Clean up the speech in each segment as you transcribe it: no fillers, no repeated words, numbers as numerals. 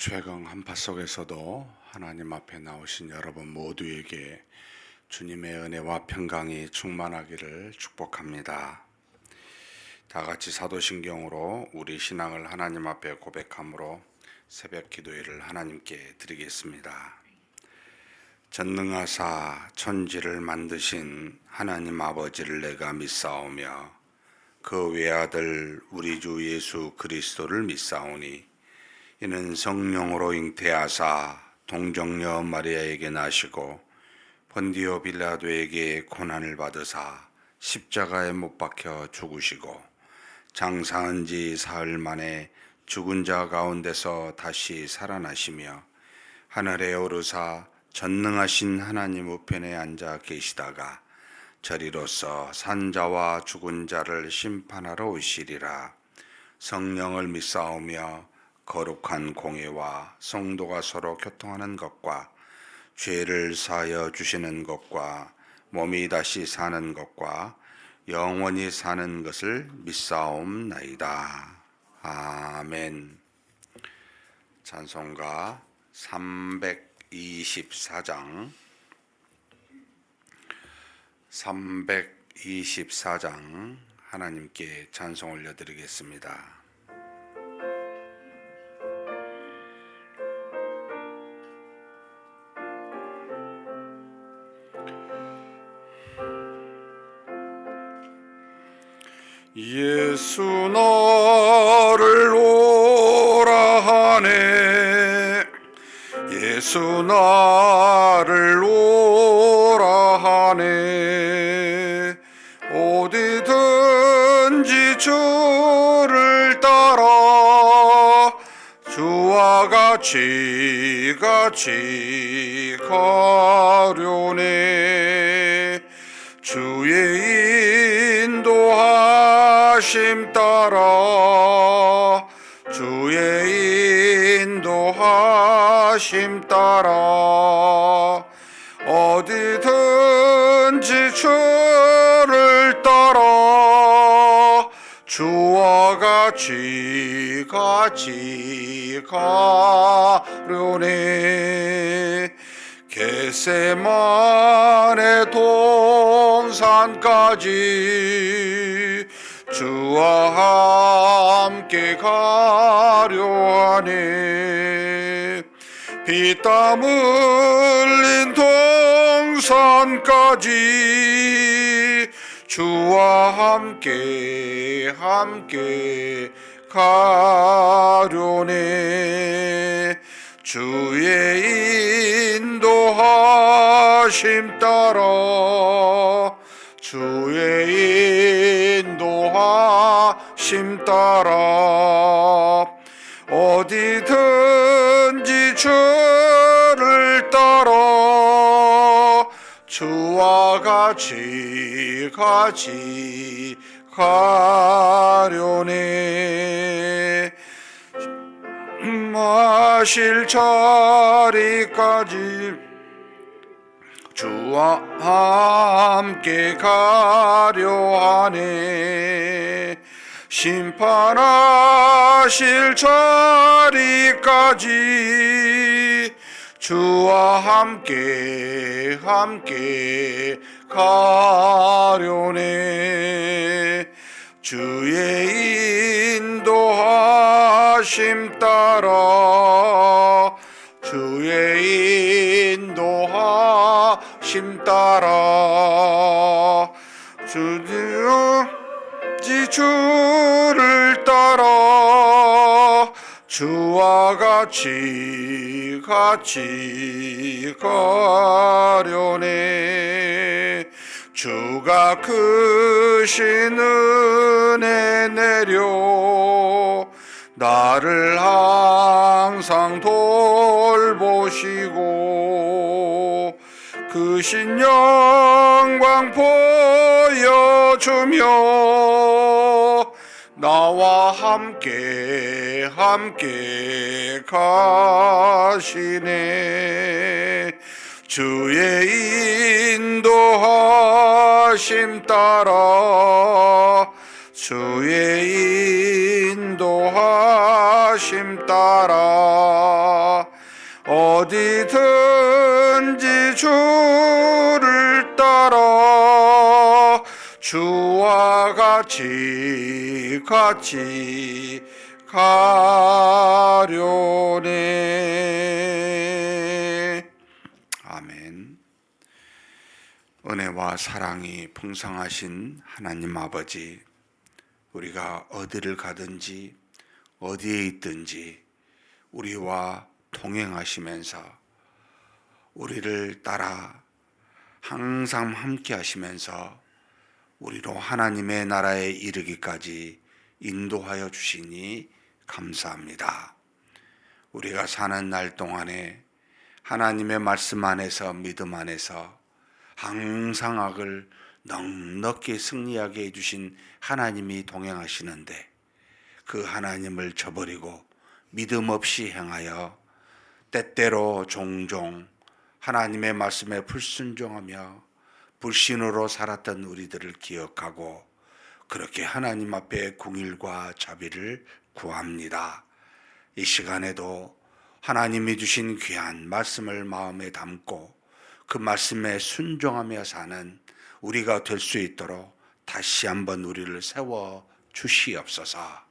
최강 한파 속에서도 하나님 앞에 나오신 여러분 모두에게 주님의 은혜와 평강이 충만하기를 축복합니다. 다 같이 사도신경으로 우리 신앙을 하나님 앞에 고백함으로 새벽 기도회를 하나님께 드리겠습니다. 전능하사 천지를 만드신 하나님 아버지를 내가 믿사오며 그 외아들 우리 주 예수 그리스도를 믿사오니 이는 성령으로 잉태하사 동정녀 마리아에게 나시고 본디오 빌라도에게 고난을 받으사 십자가에 못 박혀 죽으시고 장사한 지 사흘 만에 죽은 자 가운데서 다시 살아나시며 하늘에 오르사 전능하신 하나님 우편에 앉아 계시다가 저리로서 산자와 죽은 자를 심판하러 오시리라. 성령을 믿사오며 거룩한 공예와 성도가 서로 교통하는 것과 죄를 사하여 주시는 것과 몸이 다시 사는 것과 영원히 사는 것을 믿사옵나이다. 아멘. 찬송가 324장 하나님께 찬송 올려드리겠습니다. 예수 나를 오라 하네 예수 나를 오라 하네 어디든지 주를 따라 주와 같이 가려네 주의 인도하심 따라 주의 인도하심 따라 어디든지 주를 따라 주와 같이 가려네 겟세마네 동산까지 주와 함께 가려 하네 피땀 흘린 동산까지 주와 함께 가려네 주의 인도하심 따라 주의 인도하심 따라 어디든지 주를 따라 주와 같이 가려네 마실 자리까지 주와 함께 가려 하네 심판하실 자리까지 주와 함께 가려네 주의 인도하심 따라 주의 인도하심 따라 주를 따라 주와 같이 가려네 주가 크신 은혜 내려 나를 항상 돌보시고 크신 영광 보여주며 나와 함께 가시네 주의 인도하심 따라 주의 인도하심 인도하심 따라 어디든지 주를 따라 주와 같이 가려네. 아멘. 은혜와 사랑이 풍성하신 하나님 아버지, 우리가 어디를 가든지 어디에 있든지 우리와 동행하시면서 우리를 따라 항상 함께 하시면서 우리로 하나님의 나라에 이르기까지 인도하여 주시니 감사합니다. 우리가 사는 날 동안에 하나님의 말씀 안에서, 믿음 안에서 항상 악을 넉넉히 승리하게 해주신 하나님이 동행하시는데 그 하나님을 저버리고 믿음 없이 행하여 때때로 종종 하나님의 말씀에 불순종하며 불신으로 살았던 우리들을 기억하고 그렇게 하나님 앞에 궁일과 자비를 구합니다. 이 시간에도 하나님이 주신 귀한 말씀을 마음에 담고 그 말씀에 순종하며 사는 우리가 될 수 있도록 다시 한번 우리를 세워 주시옵소서.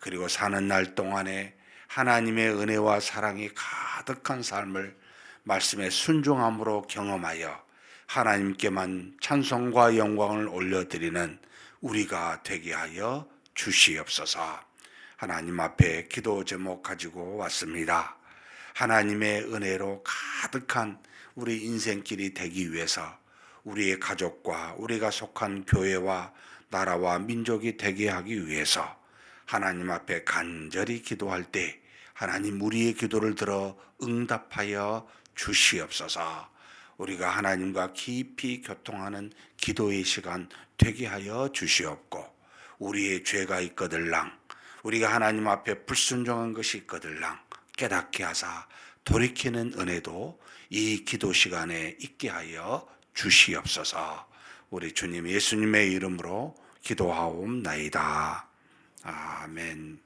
그리고 사는 날 동안에 하나님의 은혜와 사랑이 가득한 삶을 말씀에 순종함으로 경험하여 하나님께만 찬송과 영광을 올려드리는 우리가 되게 하여 주시옵소서. 하나님 앞에 기도 제목 가지고 왔습니다. 하나님의 은혜로 가득한 우리 인생길이 되기 위해서 우리의 가족과 우리가 속한 교회와 나라와 민족이 되게 하기 위해서 하나님 앞에 간절히 기도할 때 하나님 우리의 기도를 들어 응답하여 주시옵소서. 우리가 하나님과 깊이 교통하는 기도의 시간 되게 하여 주시옵고 우리의 죄가 있거들랑 우리가 하나님 앞에 불순종한 것이 있거들랑 깨닫게 하사 돌이키는 은혜도 이 기도 시간에 있게 하여 주시옵소서. 우리 주님 예수님의 이름으로 기도하옵나이다. 아멘.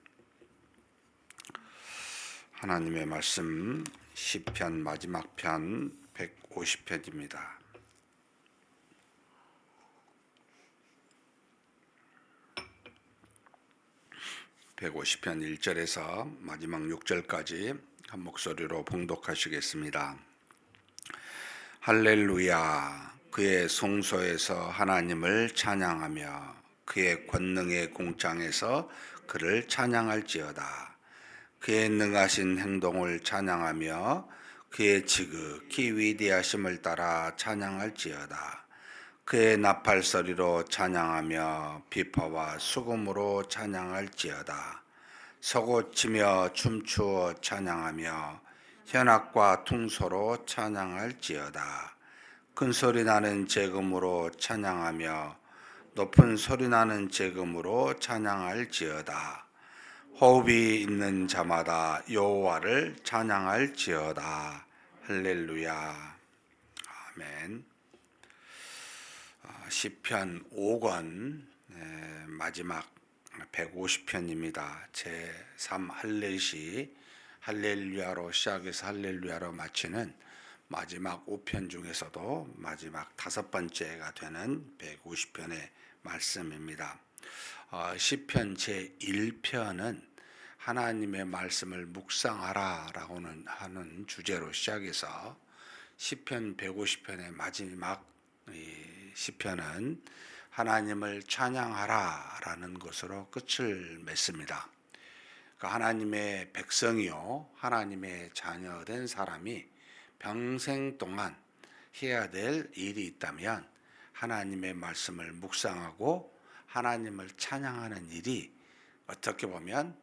하나님의 말씀 시편 마지막 편 150편입니다. (150편) 1절에서 마지막 6절까지 한 목소리로 봉독하시겠습니다. 할렐루야. 그의 성소에서 하나님을 찬양하며 그의 권능의 공창에서 그를 찬양할지어다. 그의 능하신 행동을 찬양하며 그의 지극히 위대하심을 따라 찬양할지어다. 그의 나팔소리로 찬양하며 비파와 수금으로 찬양할지어다. 서고치며 춤추어 찬양하며 현악과 퉁소로 찬양할지어다. 큰 소리 나는 제금으로 찬양하며 높은 소리 나는 제금으로 찬양할지어다. 호흡이 있는 자마다 여호와를 찬양할지어다. 할렐루야. 아멘. 시편 5권 마지막 150편입니다. 제3 할렐시 할렐루야로 시작해서 할렐루야로 마치는 마지막 5편 중에서도 마지막 5번째가 되는 150편의 말씀입니다. 시편 제1편은 하나님의 말씀을 묵상하라라고 하는 주제로 시작해서 시편 150편의 마지막 시편은 하나님을 찬양하라라는 것으로 끝을 맺습니다. 하나님의 백성이요 하나님의 자녀된 사람이 평생 동안 해야 될 일이 있다면 하나님의 말씀을 묵상하고 하나님을 찬양하는 일이 어떻게 보면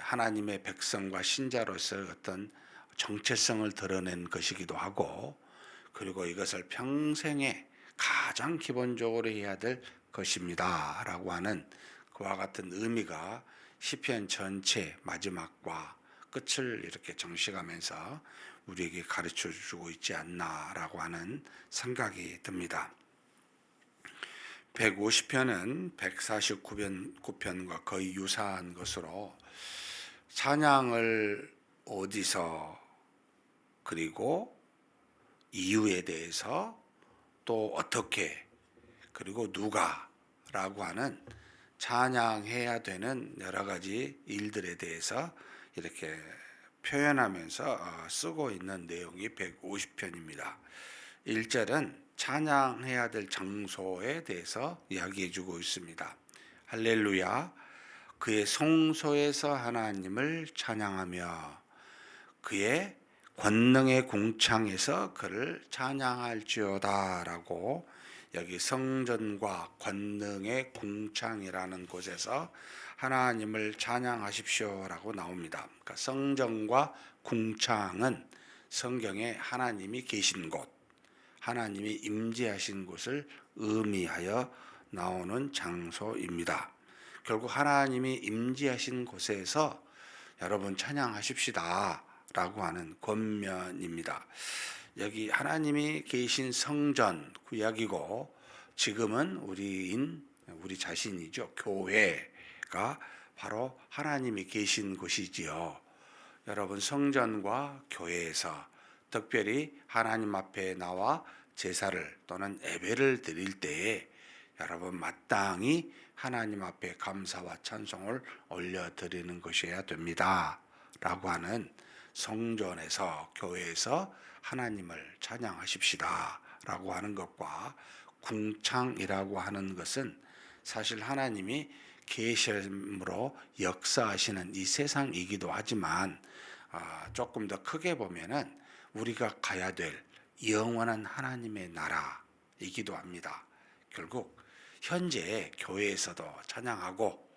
하나님의 백성과 신자로서의 어떤 정체성을 드러낸 것이기도 하고 그리고 이것을 평생에 가장 기본적으로 해야 될 것입니다 라고 하는 그와 같은 의미가 시편 전체 마지막과 끝을 이렇게 정식하면서 우리에게 가르쳐 주고 있지 않나라고 하는 생각이 듭니다. 150편은 149편과 거의 유사한 것으로 찬양을 어디서 그리고 이유에 대해서 또 어떻게 그리고 누가라고 하는 찬양해야 되는 여러 가지 일들에 대해서 이렇게 표현하면서 쓰고 있는 내용이 150편입니다. 1절은 찬양해야 될 장소에 대해서 이야기해 주고 있습니다. 할렐루야, 그의 성소에서 하나님을 찬양하며 그의 권능의 궁창에서 그를 찬양할지어다 라고, 여기 성전과 권능의 궁창이라는 곳에서 하나님을 찬양하십시오 라고 나옵니다. 그러니까 성전과 궁창은 성경에 하나님이 계신 곳, 하나님이 임재하신 곳을 의미하여 나오는 장소입니다. 결국 하나님이 임재하신 곳에서 여러분 찬양하십시다 라고 하는 권면입니다. 여기 하나님이 계신 성전 구약이고, 지금은 우리 자신이죠. 교회가 바로 하나님이 계신 곳이지요. 여러분, 성전과 교회에서 특별히 하나님 앞에 나와 제사를 또는 예배를 드릴 때에 여러분 마땅히 하나님 앞에 감사와 찬송을 올려드리는 것이어야 됩니다 라고 하는, 성전에서 교회에서 하나님을 찬양하십시다 라고 하는 것과 궁창이라고 하는 것은 사실 하나님이 계심으로 역사하시는 이 세상이기도 하지만 조금 더 크게 보면은 우리가 가야 될 영원한 하나님의 나라이기도 합니다. 결국 현재 교회에서도 찬양하고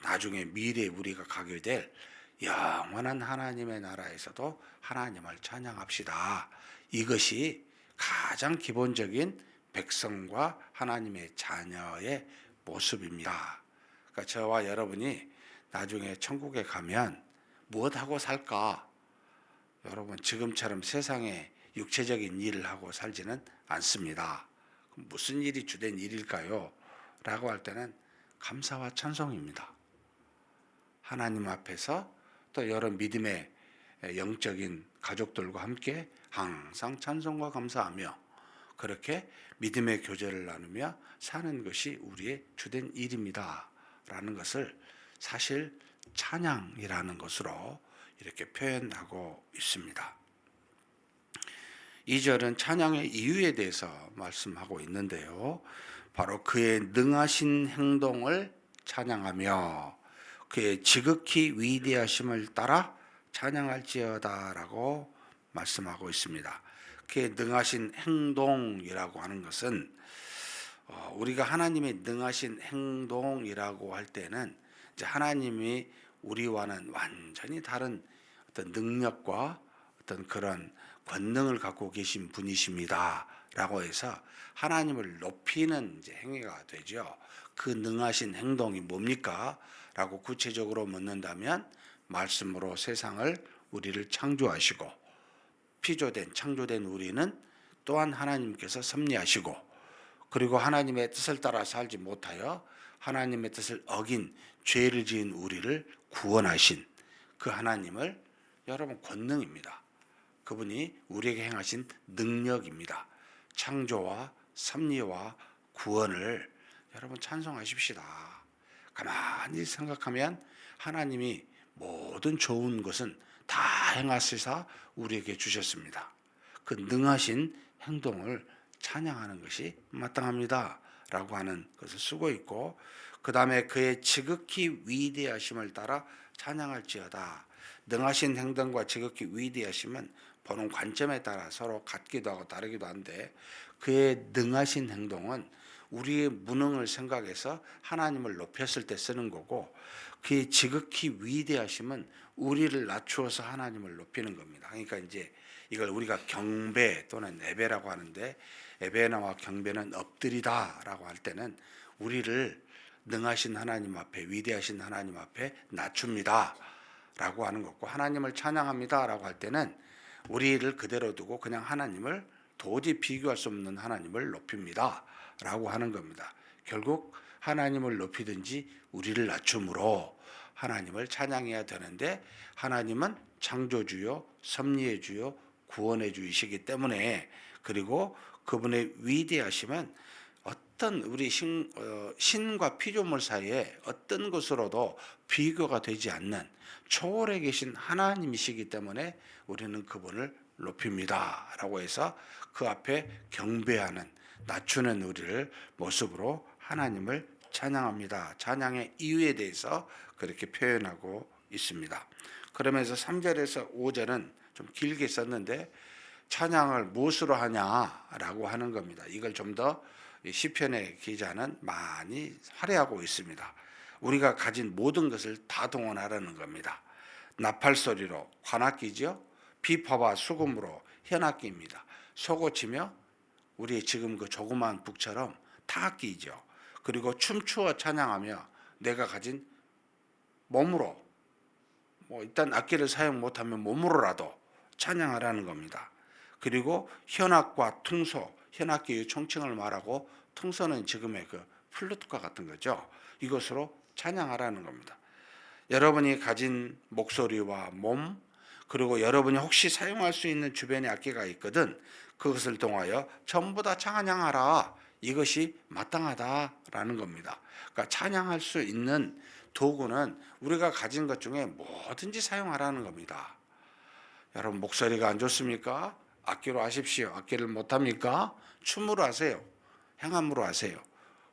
나중에 미래에 우리가 가게 될 영원한 하나님의 나라에서도 하나님을 찬양합시다. 이것이 가장 기본적인 백성과 하나님의 자녀의 모습입니다. 그러니까 저와 여러분이 나중에 천국에 가면 무엇하고 살까? 여러분, 지금처럼 세상에 육체적인 일을 하고 살지는 않습니다. 무슨 일이 주된 일일까요? 라고 할 때는 감사와 찬송입니다. 하나님 앞에서 또 여러 믿음의 영적인 가족들과 함께 항상 찬송과 감사하며 그렇게 믿음의 교제를 나누며 사는 것이 우리의 주된 일입니다 라는 것을 사실 찬양이라는 것으로 이렇게 표현하고 있습니다. 2절은 찬양의 이유에 대해서 말씀하고 있는데요. 바로 그의 능하신 행동을 찬양하며 그의 지극히 위대하심을 따라 찬양할지어다 라고 말씀하고 있습니다. 그의 능하신 행동이라고 하는 것은 우리가 하나님의 능하신 행동이라고 할 때는 이제 하나님이 우리와는 완전히 다른 어떤 능력과 어떤 그런 권능을 갖고 계신 분이십니다 라고 해서 하나님을 높이는 이제 행위가 되죠. 그 능하신 행동이 뭡니까? 라고 구체적으로 묻는다면 말씀으로 세상을 우리를 창조하시고 창조된 우리는 또한 하나님께서 섭리하시고, 그리고 하나님의 뜻을 따라 살지 못하여 하나님의 뜻을 어긴 죄를 지은 우리를 구원하신 그 하나님을 여러분 권능입니다. 그분이 우리에게 행하신 능력입니다. 창조와 섭리와 구원을 여러분 찬송하십시다. 가만히 생각하면 하나님이 모든 좋은 것은 다 행하시사 우리에게 주셨습니다. 그 능하신 행동을 찬양하는 것이 마땅합니다 라고 하는 것을 쓰고 있고, 그 다음에 그의 지극히 위대하심을 따라 찬양할지어다. 능하신 행동과 지극히 위대하심은 보는 관점에 따라 서로 같기도 하고 다르기도 한데, 그의 능하신 행동은 우리의 무능을 생각해서 하나님을 높였을 때 쓰는 거고, 그의 지극히 위대하심은 우리를 낮추어서 하나님을 높이는 겁니다. 그러니까 이제 이걸 우리가 경배 또는 예배라고 하는데, 예배나와 경배는 엎드리다라고 할 때는 우리를 능하신 하나님 앞에, 위대하신 하나님 앞에 낮춥니다 라고 하는 거고, 하나님을 찬양합니다 라고 할 때는 우리를 그대로 두고 그냥 하나님을 도저히 비교할 수 없는 하나님을 높입니다 라고 하는 겁니다. 결국 하나님을 높이든지 우리를 낮춤으로 하나님을 찬양해야 되는데 하나님은 창조주요, 섭리의 주요, 구원의 주이시기 때문에 그리고 그분의 위대하심은 어떤 우리 신과 피조물 사이에 어떤 것으로도 비교가 되지 않는 초월해 계신 하나님이시기 때문에 우리는 그분을 높입니다. 라고 해서 그 앞에 경배하는 낮추는 우리를 모습으로 하나님을 찬양합니다. 찬양의 이유에 대해서 그렇게 표현하고 있습니다. 그러면서 3절에서 5절은 좀 길게 썼는데 찬양을 무엇으로 하냐라고 하는 겁니다. 이걸 좀 더 시편의 기자는 많이 할애하고 있습니다. 우리가 가진 모든 것을 다 동원하라는 겁니다. 나팔 소리로 관악기죠. 비파와 수금으로 현악기입니다. 소고치며 우리 지금 그 조그마한 북처럼 타악기죠. 그리고 춤추어 찬양하며 내가 가진 몸으로 일단 악기를 사용 못하면 몸으로라도 찬양하라는 겁니다. 그리고 현악과 퉁소, 현악기의 총칭을 말하고 퉁소는 지금의 그 플루트과 같은 거죠. 이것으로 찬양하라는 겁니다. 여러분이 가진 목소리와 몸 그리고 여러분이 혹시 사용할 수 있는 주변에 악기가 있거든 그것을 통하여 전부 다 찬양하라. 이것이 마땅하다라는 겁니다. 그러니까 찬양할 수 있는 도구는 우리가 가진 것 중에 뭐든지 사용하라는 겁니다. 여러분 목소리가 안 좋습니까? 악기로 하십시오. 악기를 못합니까? 춤으로 하세요. 행함으로 하세요.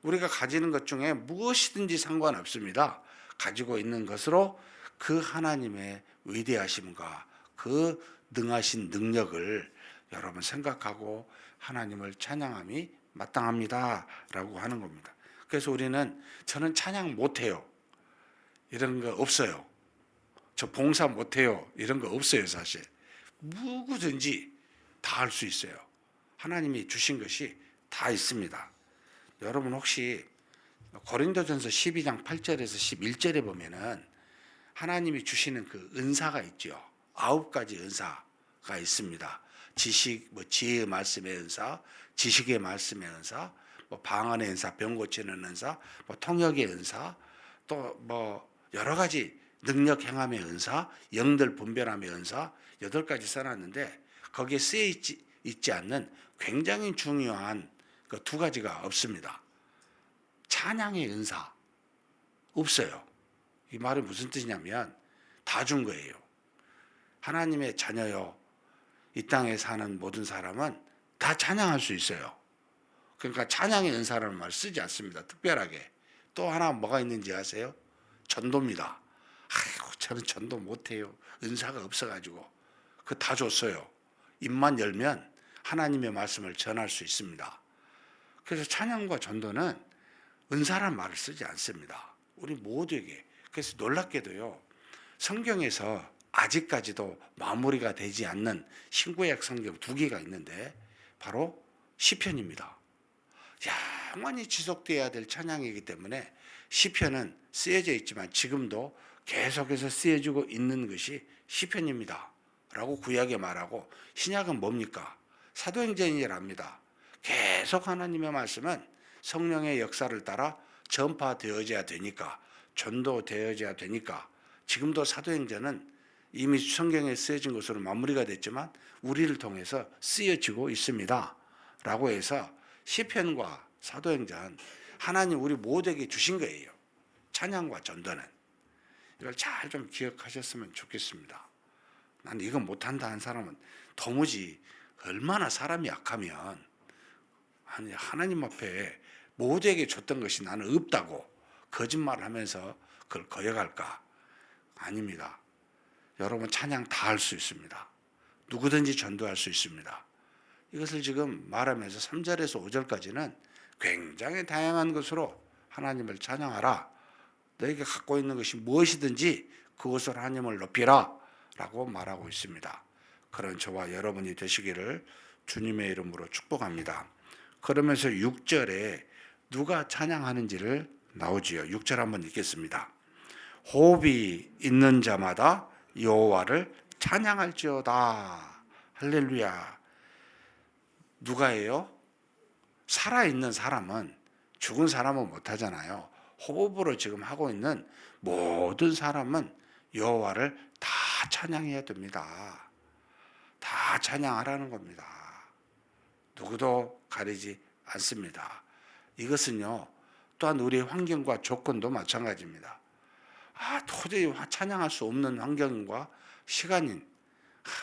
우리가 가지는 것 중에 무엇이든지 상관없습니다. 가지고 있는 것으로 그 하나님의 위대하심과 그 능하신 능력을 여러분 생각하고 하나님을 찬양함이 마땅합니다. 라고 하는 겁니다. 그래서 우리는 저는 찬양 못해요. 이런 거 없어요. 저 봉사 못해요. 이런 거 없어요, 사실. 누구든지 다 할 수 있어요. 하나님이 주신 것이 다 있습니다. 여러분 혹시 고린도전서 12장 8절에서 11절에 보면은 하나님이 주시는 그 은사가 있죠. 9가지 은사가 있습니다. 지식, 지혜의 말씀의 은사, 지식의 말씀의 은사, 방언의 은사, 병 고치는 은사, 통역의 은사, 또 여러 가지 능력 행함의 은사, 영들 분별함의 은사 8가지 써놨는데 거기에 쓰여 있지 않는 굉장히 중요한 그 2가지가 없습니다. 찬양의 은사 없어요. 이 말이 무슨 뜻이냐면 다 준 거예요. 하나님의 자녀요. 이 땅에 사는 모든 사람은 다 찬양할 수 있어요. 그러니까 찬양의 은사라는 말을 쓰지 않습니다. 특별하게. 또 하나 뭐가 있는지 아세요? 전도입니다. 아이고 저는 전도 못해요. 은사가 없어가지고. 그거 다 줬어요. 입만 열면 하나님의 말씀을 전할 수 있습니다. 그래서 찬양과 전도는 은사란 말을 쓰지 않습니다. 우리 모두에게. 그래서 놀랍게도요. 성경에서 아직까지도 마무리가 되지 않는 신구약 성경 2개가 있는데 바로 시편입니다. 영원히 지속돼야 될 찬양이기 때문에 시편은 쓰여져 있지만 지금도 계속해서 쓰여지고 있는 것이 시편입니다. 라고 구약에 말하고 신약은 뭡니까? 사도행전이랍니다. 계속 하나님의 말씀은 성령의 역사를 따라 전파되어져야 되니까 전도되어져야 되니까 지금도 사도행전은 이미 성경에 쓰여진 것으로 마무리가 됐지만 우리를 통해서 쓰여지고 있습니다. 라고 해서 시편과 사도행전 하나님 우리 모두에게 주신 거예요. 찬양과 전도는. 이걸 잘 좀 기억하셨으면 좋겠습니다. 난 이거 못한다 한 사람은 도무지 얼마나 사람이 약하면 하나님 앞에 모두에게 줬던 것이 나는 없다고 거짓말을 하면서 그걸 거역할까? 아닙니다. 여러분 찬양 다 할 수 있습니다. 누구든지 전도할 수 있습니다. 이것을 지금 말하면서 3절에서 5절까지는 굉장히 다양한 것으로 하나님을 찬양하라. 너희가 갖고 있는 것이 무엇이든지 그것으로 하나님을 높이라 라고 말하고 있습니다. 그런 저와 여러분이 되시기를 주님의 이름으로 축복합니다. 그러면서 6절에 누가 찬양하는지를 나오지요. 6절 한번 읽겠습니다. 호흡이 있는 자마다 여호와를 찬양할지어다. 할렐루야. 누가 해요? 살아있는 사람은 죽은 사람은 못하잖아요. 호흡으로 지금 하고 있는 모든 사람은 여호와를 다 찬양해야 됩니다. 다 찬양하라는 겁니다. 누구도 가리지 않습니다. 이것은요, 또한 우리의 환경과 조건도 마찬가지입니다. 도저히 찬양할 수 없는 환경과 시간인,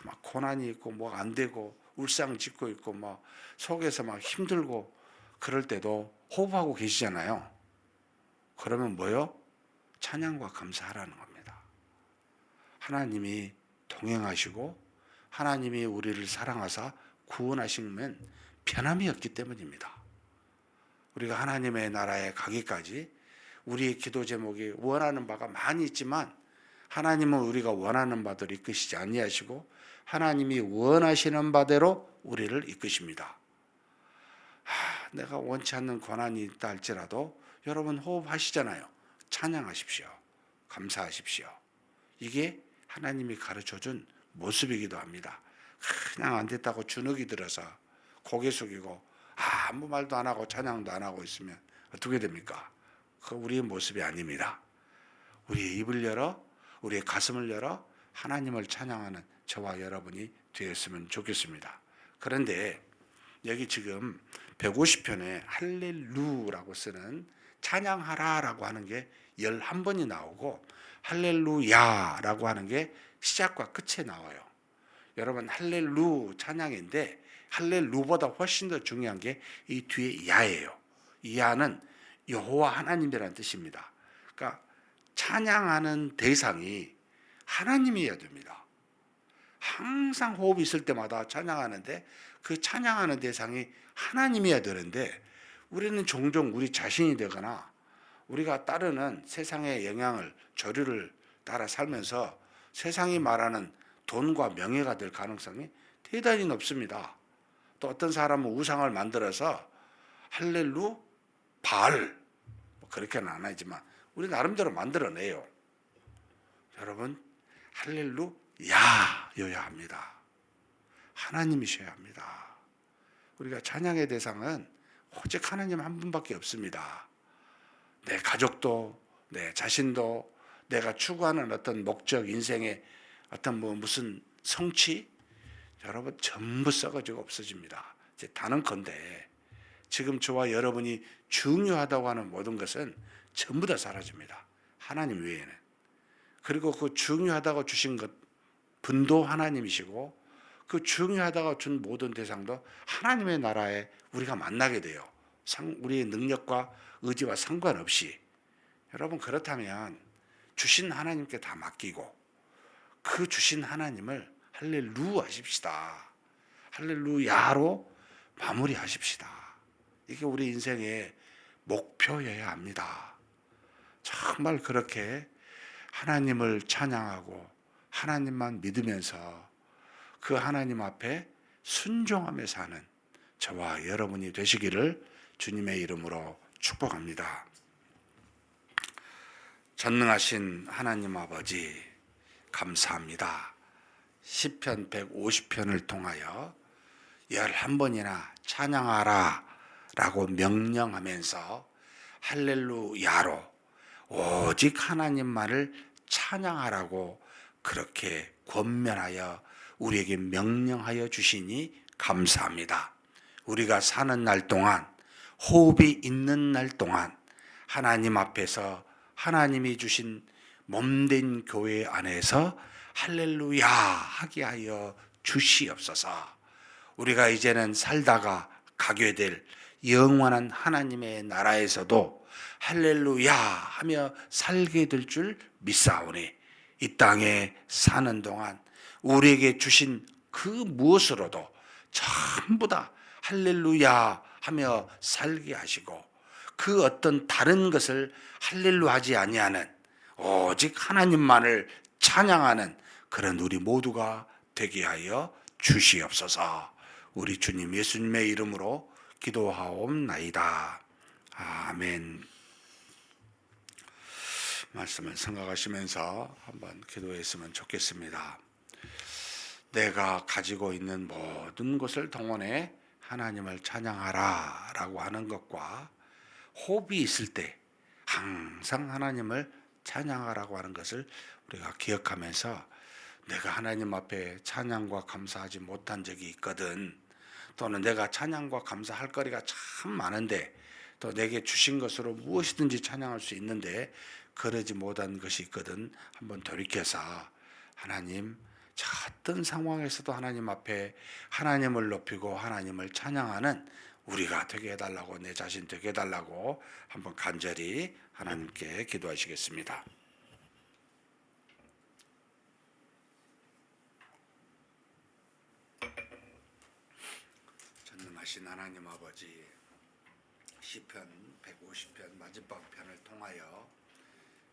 막 고난이 있고 뭐 안 되고 울상 짓고 있고 뭐 속에서 막 힘들고 그럴 때도 호흡하고 계시잖아요. 그러면 뭐요? 찬양과 감사하라는 겁니다. 하나님이 동행하시고 하나님이 우리를 사랑하사 구원하시면 편함이 없기 때문입니다. 우리가 하나님의 나라에 가기까지 우리의 기도 제목이 원하는 바가 많이 있지만 하나님은 우리가 원하는 바대로 이끄시지 아니하시고 하나님이 원하시는 바대로 우리를 이끄십니다. 내가 원치 않는 고난이 있다 할지라도 여러분 호흡하시잖아요. 찬양하십시오. 감사하십시오. 이게 하나님이 가르쳐준 모습이기도 합니다. 그냥 안 됐다고 주눅이 들어서 고개 숙이고 아무 말도 안 하고 찬양도 안 하고 있으면 어떻게 됩니까? 그 우리의 모습이 아닙니다. 우리의 입을 열어 우리의 가슴을 열어 하나님을 찬양하는 저와 여러분이 되었으면 좋겠습니다. 그런데 여기 지금 150편에 할렐루라고 쓰는 찬양하라라고 하는 게 11번이 나오고 할렐루야라고 하는 게 시작과 끝에 나와요. 여러분 할렐루 찬양인데 할렐루보다 훨씬 더 중요한 게 이 뒤에 야예요. 이 야는 여호와 하나님이라는 뜻입니다. 그러니까 찬양하는 대상이 하나님이어야 됩니다. 항상 호흡이 있을 때마다 찬양하는데 그 찬양하는 대상이 하나님이어야 되는데 우리는 종종 우리 자신이 되거나 우리가 따르는 세상의 영향을 조류를 따라 살면서 세상이 말하는 돈과 명예가 될 가능성이 대단히 높습니다. 또 어떤 사람은 우상을 만들어서 할렐루 바알 그렇게는 안 하지만 우리 나름대로 만들어내요. 여러분 할렐루야여야 합니다. 하나님이셔야 합니다. 우리가 찬양의 대상은 오직 하나님 한 분밖에 없습니다. 내 가족도 내 자신도 내가 추구하는 어떤 목적 인생의 어떤 무슨 성취 여러분 전부 썩어지고 없어집니다. 이제 단언컨대 지금 저와 여러분이 중요하다고 하는 모든 것은 전부 다 사라집니다. 하나님 외에는. 그리고 그 중요하다고 주신 것 분도 하나님이시고 그 중요하다고 준 모든 대상도 하나님의 나라에 우리가 만나게 돼요. 우리의 능력과 의지와 상관없이. 여러분 그렇다면 주신 하나님께 다 맡기고 그 주신 하나님을 할렐루 하십시다. 할렐루야로 마무리하십시다. 이게 우리 인생의 목표여야 합니다. 정말 그렇게 하나님을 찬양하고 하나님만 믿으면서 그 하나님 앞에 순종하며 사는 저와 여러분이 되시기를 주님의 이름으로 축복합니다. 전능하신 하나님 아버지 감사합니다. 시편 150편을 통하여 11번이나 찬양하라 라고 명령하면서 할렐루야로 오직 하나님만을 찬양하라고 그렇게 권면하여 우리에게 명령하여 주시니 감사합니다. 우리가 사는 날 동안 호흡이 있는 날 동안 하나님 앞에서 하나님이 주신 몸된 교회 안에서 할렐루야 하게 하여 주시옵소서. 우리가 이제는 살다가 가게 될 영원한 하나님의 나라에서도 할렐루야 하며 살게 될 줄 믿사오니 이 땅에 사는 동안 우리에게 주신 그 무엇으로도 전부 다 할렐루야 하며 살게 하시고 그 어떤 다른 것을 할렐루 하지 아니하는 오직 하나님만을 찬양하는 그런 우리 모두가 되게 하여 주시옵소서. 우리 주님 예수님의 이름으로 기도하옵나이다. 아멘. 말씀을 생각하시면서 한번 기도했으면 좋겠습니다. 내가 가지고 있는 모든 것을 동원해 하나님을 찬양하라 라고 하는 것과 호흡이 있을 때 항상 하나님을 찬양하라고 하는 것을 우리가 기억하면서 내가 하나님 앞에 찬양과 감사하지 못한 적이 있거든, 또는 내가 찬양과 감사할 거리가 참 많은데 또 내게 주신 것으로 무엇이든지 찬양할 수 있는데 그러지 못한 것이 있거든, 한번 돌이켜서 하나님, 저 어떤 상황에서도 하나님 앞에 하나님을 높이고 하나님을 찬양하는 우리가 되게 해달라고, 내 자신 되게 해달라고 한번 간절히 하나님께 기도하시겠습니다. 전능하신 하나님 아버지, 시편 150편 마지막 편을 통하여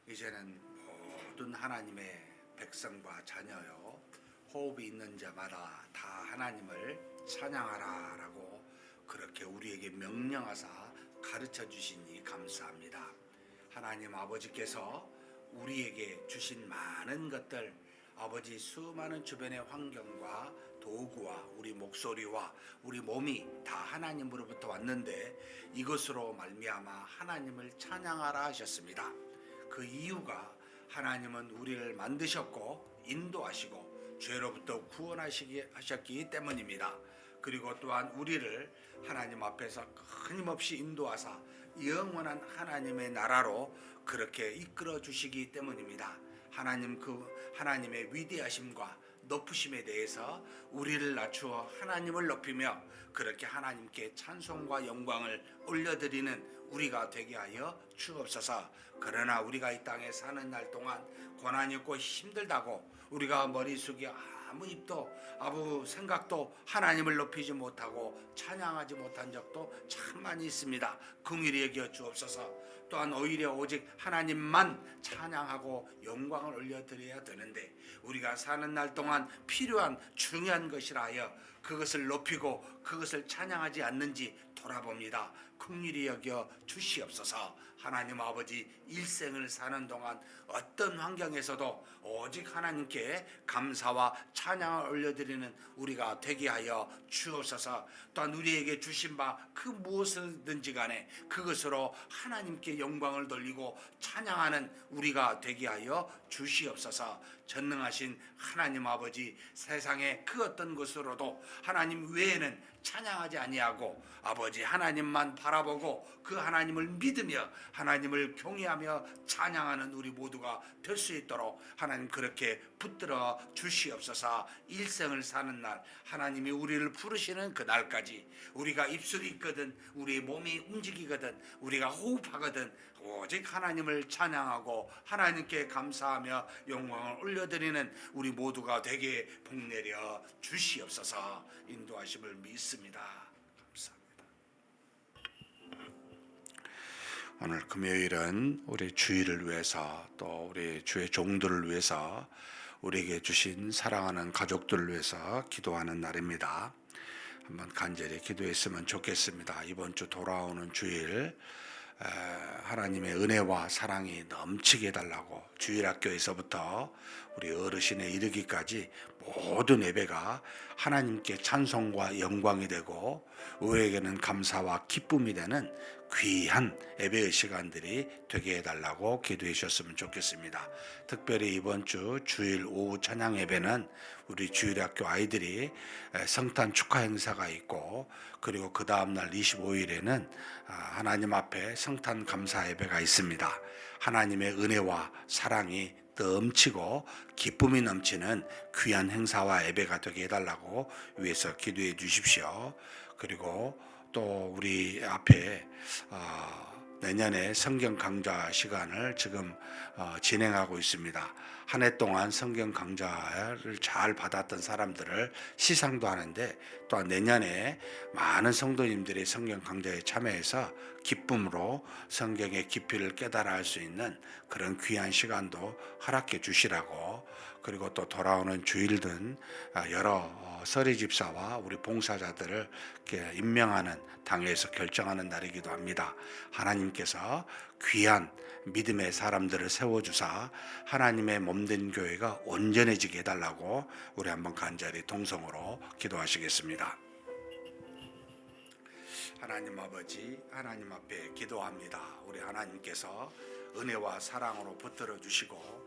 이제는 모든 하나님의 백성과 자녀요, 호흡이 있는 자마다 다 하나님을 찬양하라 라고 그렇게 우리에게 명령하사 가르쳐 주시니 감사합니다. 하나님 아버지께서 우리에게 주신 많은 것들, 아버지 수많은 주변의 환경과 도구와 우리 목소리와 우리 몸이 다 하나님으로부터 왔는데 이것으로 말미암아 하나님을 찬양하라 하셨습니다. 그 이유가 하나님은 우리를 만드셨고 인도하시고 죄로부터 구원하셨기 때문입니다. 그리고 또한 우리를 하나님 앞에서 끊임없이 인도하사 영원한 하나님의 나라로 그렇게 이끌어 주시기 때문입니다. 하나님의 위대하심과 높으심에 대해서 우리를 낮추어 하나님을 높이며 그렇게 하나님께 찬송과 영광을 올려드리는 우리가 되게 하여 주옵소서. 그러나 우리가 이 땅에 사는 날 동안 고난이 있고 힘들다고 우리가 머리 숙여 아무 입도 아무 생각도 하나님을 높이지 못하고 찬양하지 못한 적도 참 많이 있습니다. 긍휼히 여겨 주옵소서. 또한 오히려 오직 하나님만 찬양하고 영광을 올려드려야 되는데 우리가 사는 날 동안 필요한 중요한 것이라 하여 그것을 높이고 그것을 찬양하지 않는지 돌아봅니다. 긍휼히 여겨 주시옵소서. 하나님 아버지, 일생을 사는 동안 어떤 환경에서도 오직 하나님께 감사와 찬양을 올려드리는 우리가 되게 하여 주옵소서. 또한 우리에게 주신 바 그 무엇이든지 간에 그것으로 하나님께 영광을 돌리고 찬양하는 우리가 되게 하여 주시옵소서. 전능하신 하나님 아버지, 세상의 그 어떤 것으로도 하나님 외에는 찬양하지 아니하고 아버지 하나님만 바라보고 그 하나님을 믿으며 하나님을 경외하며 찬양하는 우리 모두가 될 수 있도록 하나님 그렇게 붙들어 주시옵소서. 일생을 사는 날 하나님이 우리를 부르시는 그 날까지 우리가 입술이 있거든 우리 몸이 움직이거든 우리가 호흡하거든 오직 하나님을 찬양하고 하나님께 감사하며 영광을 올려드리는 우리 모두가 되게 복내려 주시옵소서. 인도하심을 믿습니다. 감사합니다. 오늘 금요일은 우리 주일을 위해서 또 우리 주의 종들을 위해서 우리에게 주신 사랑하는 가족들을 위해서 기도하는 날입니다. 한번 간절히 기도했으면 좋겠습니다. 이번 주 돌아오는 주일 하나님의 은혜와 사랑이 넘치게 해달라고 주일학교에서부터 우리 어르신에 이르기까지 모든 예배가 하나님께 찬송과 영광이 되고 우리에게는 감사와 기쁨이 되는 귀한 예배의 시간들이 되게 해달라고 기도해 주셨으면 좋겠습니다. 특별히 이번 주 주일 오후 찬양 예배는 우리 주일학교 아이들이 성탄 축하 행사가 있고 그리고 그 다음날 25일에는 하나님 앞에 성탄 감사 예배가 있습니다. 하나님의 은혜와 사랑이 넘치고 기쁨이 넘치는 귀한 행사와 예배가 되게 해달라고 위해서 기도해 주십시오. 그리고 또 우리 앞에 내년에 성경 강좌 시간을 지금 진행하고 있습니다. 한 해 동안 성경 강좌를 잘 받았던 사람들을 시상도 하는데 또한 내년에 많은 성도님들이 성경 강좌에 참여해서 기쁨으로 성경의 깊이를 깨달아 할 수 있는 그런 귀한 시간도 허락해 주시라고, 그리고 또 돌아오는 주일든 여러 서리 집사와 우리 봉사자들을 이렇게 임명하는 당회에서 결정하는 날이기도 합니다. 하나님께서 귀한 믿음의 사람들을 세워주사 하나님의 몸된 교회가 온전해지게 해달라고 우리 한번 간절히 동성으로 기도하시겠습니다. 하나님 아버지, 하나님 앞에 기도합니다. 우리 하나님께서 은혜와 사랑으로 붙들어 주시고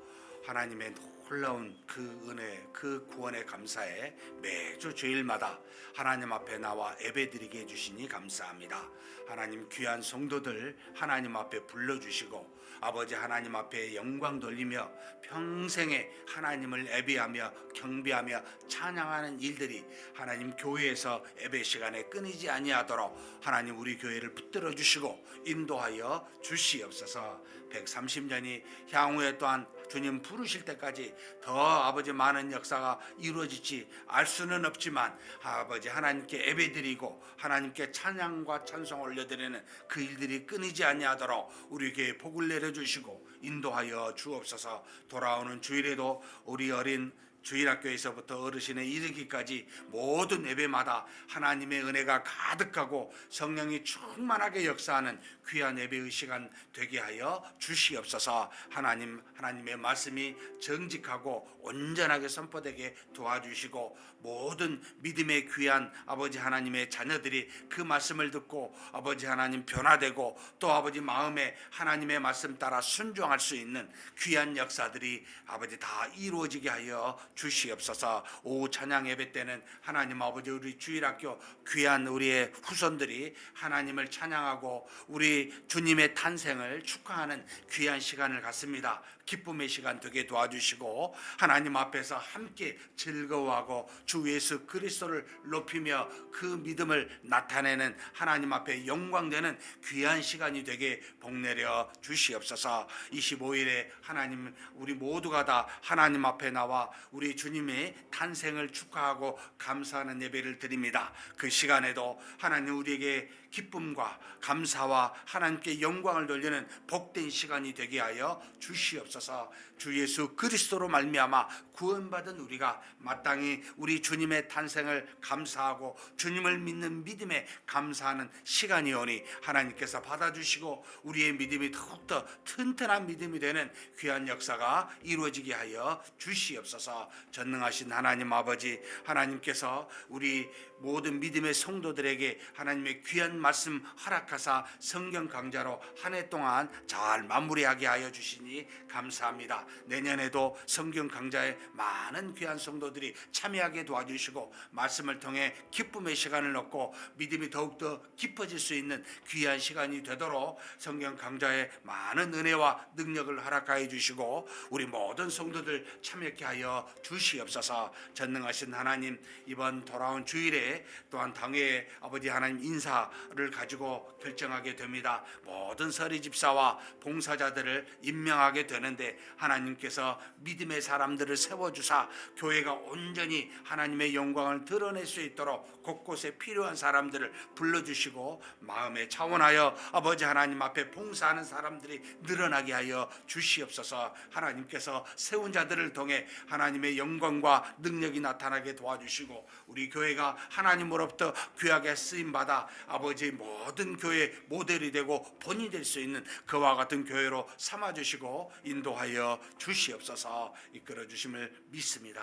하나님의 놀라운 그 은혜, 그 구원에 감사해 매주 주일마다 하나님 앞에 나와 예배드리게 해주시니 감사합니다. 하나님 귀한 성도들 하나님 앞에 불러주시고 아버지 하나님 앞에 영광 돌리며 평생에 하나님을 예배하며 경배하며 찬양하는 일들이 하나님 교회에서 예배 시간에 끊이지 아니하도록 하나님 우리 교회를 붙들어 주시고 인도하여 주시옵소서. 130년이 향후에 또한 주님 부르실 때까지 더 아버지 많은 역사가 이루어질지 알 수는 없지만 아버지 하나님께 예배드리고 하나님께 찬양과 찬송 올려드리는 그 일들이 끊이지 아니하도록 우리 교회에 복을 내려주시고 인도하여 주옵소서. 돌아오는 주일에도 우리 어린 주일학교에서부터 어르신에 이르기까지 모든 예배마다 하나님의 은혜가 가득하고 성령이 충만하게 역사하는 귀한 예배의 시간 되게 하여 주시옵소서. 하나님의 말씀이 정직하고 온전하게 선포되게 도와주시고 모든 믿음의 귀한 아버지 하나님의 자녀들이 그 말씀을 듣고 아버지 하나님 변화되고 또 아버지 마음에 하나님의 말씀 따라 순종할 수 있는 귀한 역사들이 아버지 다 이루어지게 하여 주시옵소서. 오후 찬양 예배 때는 하나님 아버지 우리 주일학교 귀한 우리의 후손들이 하나님을 찬양하고 우리 주님의 탄생을 축하하는 귀한 시간을 갖습니다. 기쁨의 시간 되게 도와주시고 하나님 앞에서 함께 즐거워하고 주 예수 그리스도를 높이며 그 믿음을 나타내는 하나님 앞에 영광되는 귀한 시간이 되게 복내려 주시옵소서. 25일에 하나님 우리 모두가 다 하나님 앞에 나와 우리 주님의 탄생을 축하하고 감사하는 예배를 드립니다. 그 시간에도 하나님 우리에게 기쁨과 감사와 하나님께 영광을 돌리는 복된 시간이 되게 하여 주시옵소서. 주 예수 그리스도로 말미암아 구원받은 우리가 마땅히 우리 주님의 탄생을 감사하고 주님을 믿는 믿음에 감사하는 시간이 오니 하나님께서 받아주시고 우리의 믿음이 더욱더 튼튼한 믿음이 되는 귀한 역사가 이루어지게 하여 주시옵소서. 전능하신 하나님 아버지 하나님께서 우리 모든 믿음의 성도들에게 하나님의 귀한 말씀 허락하사 성경 강좌로 한 해 동안 잘 마무리하게 하여 주시니 감사합니다. 내년에도 성경 강좌에 많은 귀한 성도들이 참여하게 도와주시고 말씀을 통해 기쁨의 시간을 얻고 믿음이 더욱더 깊어질 수 있는 귀한 시간이 되도록 성경 강좌에 많은 은혜와 능력을 허락하여 주시고 우리 모든 성도들 참여케 하여 주시옵소서. 전능하신 하나님 이번 돌아온 주일에 또한 당회에 아버지 하나님 인사를 가지고 결정하게 됩니다. 모든 서리 집사와 봉사자들을 임명하게 되는데 하나님께서 믿음의 사람들을 세워주사 교회가 온전히 하나님의 영광을 드러낼 수 있도록 곳곳에 필요한 사람들을 불러주시고 마음에 차원하여 아버지 하나님 앞에 봉사하는 사람들이 늘어나게 하여 주시옵소서. 하나님께서 세운 자들을 통해 하나님의 영광과 능력이 나타나게 도와주시고 우리 교회가 하나님으로부터 귀하게 쓰임받아 아버지 모든 교회 모델이 되고 본이 될 수 있는 그와 같은 교회로 삼아주시고 인도하여 주시옵소서. 이끌어 주심을 믿습니다.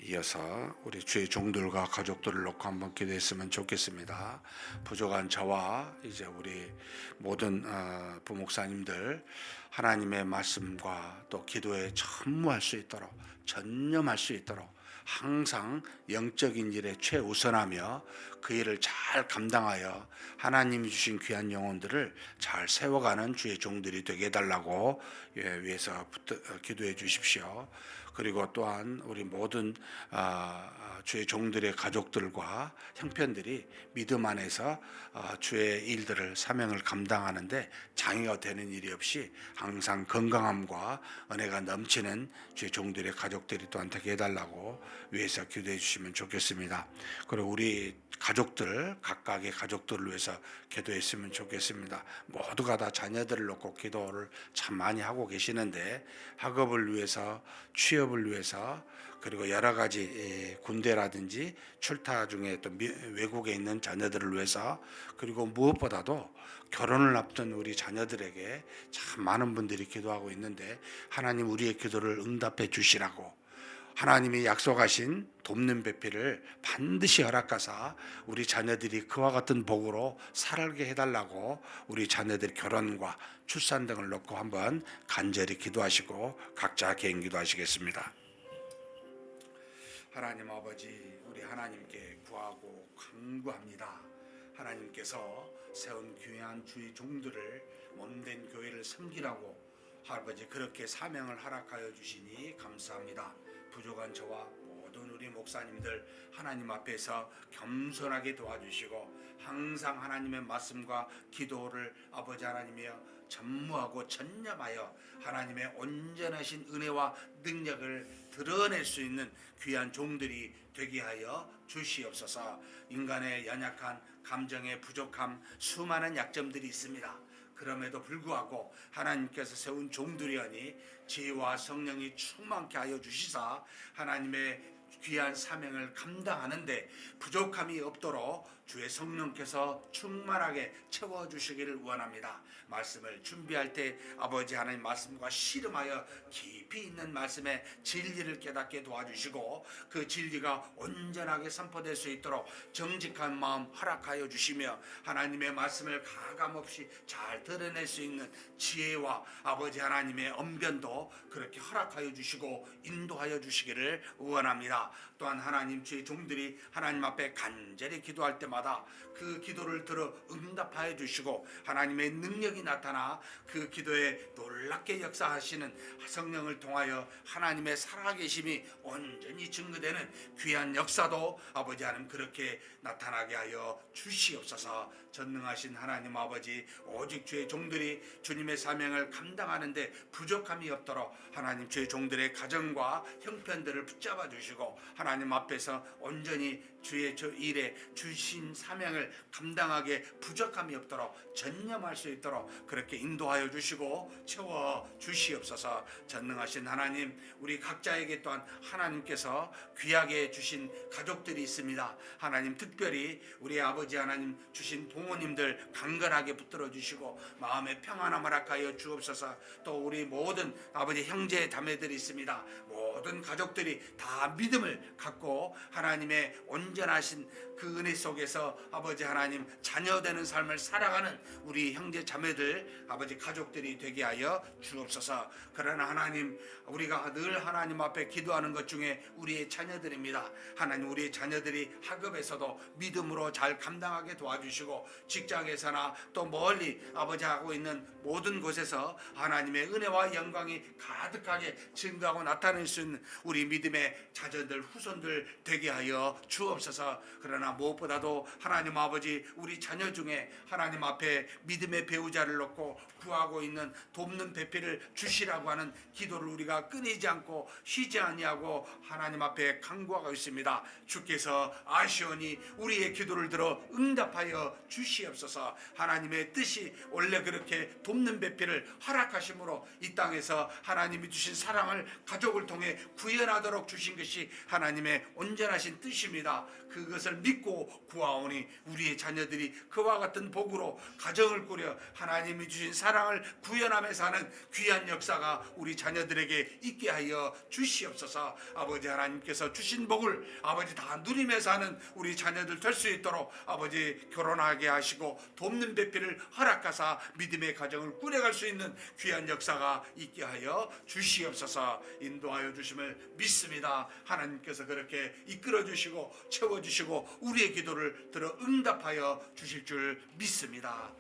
이어서 우리 주의 종들과 가족들을 놓고 한번 기도했으면 좋겠습니다. 부족한 저와 이제 우리 모든 부목사님들 하나님의 말씀과 또 기도에 전무할 수 있도록 전념할 수 있도록 항상 영적인 일에 최우선하며 그 일을 잘 감당하여 하나님이 주신 귀한 영혼들을 잘 세워가는 주의 종들이 되게 해달라고 위해서 기도해 주십시오. 그리고 또한 우리 모든 주의 종들의 가족들과 형편들이 믿음 안에서 주의 일들을 사명을 감당하는데 장애가 되는 일이 없이 항상 건강함과 은혜가 넘치는 주의 종들의 가족들이 또한 되게 해달라고 위해서 기도해 주시면 좋겠습니다. 그리고 우리 가족들 각각의 가족들을 위해서 기도했으면 좋겠습니다. 모두가 다 자녀들을 놓고 기도를 참 많이 하고 계시는데 학업을 위해서 취업을 위해서 그리고 여러 가지 군대라든지 출타 중에 또 외국에 있는 자녀들을 위해서 그리고 무엇보다도 결혼을 앞둔 우리 자녀들에게 참 많은 분들이 기도하고 있는데 하나님 우리의 기도를 응답해 주시라고 하나님이 약속하신 돕는 배필을 반드시 허락하사 우리 자녀들이 그와 같은 복으로 살게 해달라고 우리 자녀들 결혼과 출산 등을 놓고 한번 간절히 기도하시고 각자 개인 기도하시겠습니다. 하나님 아버지, 우리 하나님께 구하고 간구합니다. 하나님께서 세운 귀한 주의 종들을 몸된 교회를 섬기라고 아버지 그렇게 사명을 허락하여 주시니 감사합니다. 부족한 저와 모든 우리 목사님들 하나님 앞에서 겸손하게 도와주시고 항상 하나님의 말씀과 기도를 아버지 하나님이여 전무하고 전념하여 하나님의 온전하신 은혜와 능력을 드러낼 수 있는 귀한 종들이 되게 하여 주시옵소서. 인간의 연약한 감정의 부족함, 수많은 약점들이 있습니다. 그럼에도 불구하고 하나님께서 세운 종들이오니 지혜와 성령이 충만케 하여 주시사 하나님의 귀한 사명을 감당하는데 부족함이 없도록 주의 성령께서 충만하게 채워주시기를 원합니다. 말씀을 준비할 때 아버지 하나님 말씀과 씨름하여 깊이 있는 말씀의 진리를 깨닫게 도와주시고 그 진리가 온전하게 선포될 수 있도록 정직한 마음 허락하여 주시며 하나님의 말씀을 가감없이 잘 드러낼 수 있는 지혜와 아버지 하나님의 언변도 그렇게 허락하여 주시고 인도하여 주시기를 원합니다. 또한 하나님 주의 종들이 하나님 앞에 간절히 기도할 때마다 그 기도를 들어 응답하여 주시고 하나님의 능력이 나타나 그 기도에 놀랍게 역사하시는 성령을 통하여 하나님의 살아계심이 온전히 증거되는 귀한 역사도 아버지 하나님 그렇게 나타나게 하여 주시옵소서. 전능하신 하나님 아버지, 오직 주의 종들이 주님의 사명을 감당하는데 부족함이 없도록 하나님 주의 종들의 가정과 형편들을 붙잡아 주시고 하나님 앞에서 온전히 주의 저 일에 주신 사명을 감당하게 부족함이 없도록 전념할 수 있도록 그렇게 인도하여 주시고 채워 주시옵소서. 전능하신 하나님, 우리 각자에게 또한 하나님께서 귀하게 주신 가족들이 있습니다. 하나님 특별히 우리 아버지 하나님 주신 부모님들 강건하게 붙들어 주시고 마음의 평안함을 허락하여 주옵소서. 또 우리 모든 아버지 형제 자매들이 있습니다. 모든 가족들이 다 믿음을 갖고 하나님의 온전하신 그 은혜 속에서 아버지 하나님 자녀되는 삶을 살아가는 우리 형제 자매들 아버지 가족들이 되게 하여 주옵소서. 그러나 하나님, 우리가 늘 하나님 앞에 기도하는 것 중에 우리의 자녀들입니다. 하나님, 우리의 자녀들이 학업에서도 믿음으로 잘 감당하게 도와주시고 직장에서나 또 멀리 아버지 하고 있는 모든 곳에서 하나님의 은혜와 영광이 가득하게 증거하고 나타낼 수 있는 우리 믿음의 자녀들 후손들 되게 하여 주옵소서. 그러나 무엇보다도 하나님 아버지, 우리 자녀 중에 하나님 앞에 믿음의 배우자를 놓고 구하고 있는 돕는 배필을 주시라고 하는 기도를 우리가 끊이지 않고 쉬지 아니하고 하나님 앞에 간구하고 있습니다. 주께서 아시오니 우리의 기도를 들어 응답하여 주시옵소서. 하나님의 뜻이 원래 그렇게 돕는 배필을 허락하심으로 이 땅에서 하나님이 주신 사랑을 가족을 통해 구현하도록 주신 것이 하나님의 온전하신 뜻입니다. 그것을 믿고 구하오니 우리의 자녀들이 그와 같은 복으로 가정을 꾸려 하나님이 주신 사랑을 구현하며 사는 귀한 역사가 우리 자녀들에게 있게 하여 주시옵소서. 아버지 하나님께서 주신 복을 아버지 다 누리며 사는 우리 자녀들 될 수 있도록 아버지 결혼하게 하시고 돕는 배필을 허락하사 믿음의 가정을 꾸려갈 수 있는 귀한 역사가 있게 하여 주시옵소서. 인도하여 주심을 믿습니다. 하나님께서 그렇게 이끌어 주시고 채워 주시고 우리의 기도를 들어 응답하여 주실 줄 믿습니다.